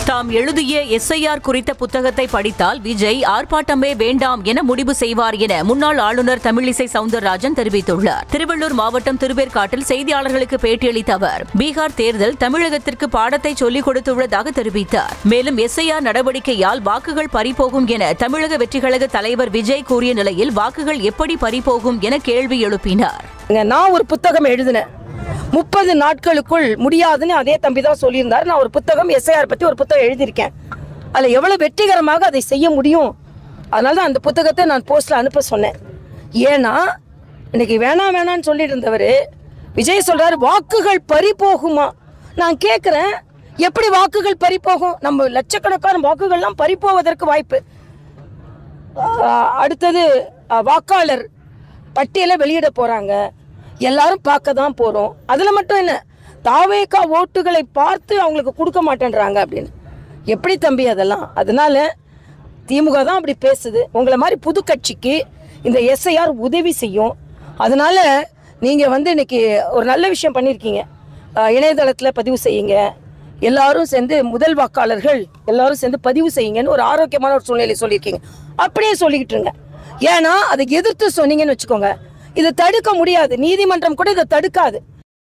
தாம் எழுதிய எஸ்ஐஆர் குறித்த புத்தகத்தை படித்தால் விஜய் ஆர்ப்பாட்டமே வேண்டாம் என முடிவு செய்வார் என முன்னாள் ஆளுநர் தமிழிசை சவுந்தரராஜன் தெரிவித்துள்ளார். திருவள்ளூர் மாவட்டம் திருவேற்காட்டில் செய்தியாளர்களுக்கு பேட்டியளித்த அவர், பீகார் தேர்தல் தமிழகத்திற்கு பாடத்தை சொல்லிக் கொடுத்துள்ளதாக தெரிவித்தார். மேலும் எஸ்ஐஆர் நடவடிக்கையால் வாக்குகள் பறிபோகும் என தமிழக வெற்றிக்கழக தலைவர் விஜய் கூறிய நிலையில் வாக்குகள் எப்படி பறிபோகும் என கேள்வி எழுப்பினார். நான் ஒரு புத்தகம் எழுதினேன், 30 நாட்களுக்குள் முடியாதுன்னு அதே தம்பி தான் சொல்லியிருந்தார். நான் ஒரு புத்தகம் எஸ்ஐஆர் பற்றி ஒரு புத்தகம் எழுதியிருக்கேன். அதில் எவ்வளோ வெற்றிகரமாக அதை செய்ய முடியும், அதனால தான் அந்த புத்தகத்தை நான் போஸ்ட்டில் அனுப்ப சொன்னேன். ஏன்னா இன்னைக்கு வேணான்னு சொல்லிட்டு இருந்தவர் விஜய் சொல்கிறார் வாக்குகள் பறிபோகுமா. நான் கேட்குறேன், எப்படி வாக்குகள் பறிபோகும்? நம்ம லட்சக்கணக்கான வாக்குகள்லாம் பறிப்போவதற்கு வாய்ப்பு. அடுத்தது வாக்காளர் பட்டியலை வெளியிட போகிறாங்க, எல்லாரும் பார்க்க தான் போகிறோம். அதில் மட்டும் என்ன, தாவேகா ஓட்டுகளை பார்த்து அவங்களுக்கு கொடுக்க மாட்டேன்றாங்க அப்படின்னு. எப்படி தம்பி அதெல்லாம்? அதனால திமுக தான் அப்படி பேசுது. உங்களை மாதிரி புது கட்சிக்கு இந்த எஸ்ஐஆர் உதவி செய்யும். அதனால நீங்கள் இன்னைக்கு ஒரு நல்ல விஷயம் பண்ணியிருக்கீங்க. இணையதளத்தில் பதிவு செய்யுங்க, எல்லாரும் சேர்ந்து முதல் வாக்காளர்கள் எல்லாரும் சேர்ந்து பதிவு செய்யுங்கன்னு ஒரு ஆரோக்கியமான ஒரு சூழ்நிலை சொல்லியிருக்கீங்க. அப்படியே சொல்லிக்கிட்டு இருங்க. ஏன்னா அதை எதிர்த்து சொன்னீங்கன்னு வச்சுக்கோங்க, இதை தடுக்க முடியாது, நீதிமன்றம் கூட இதை தடுக்காது.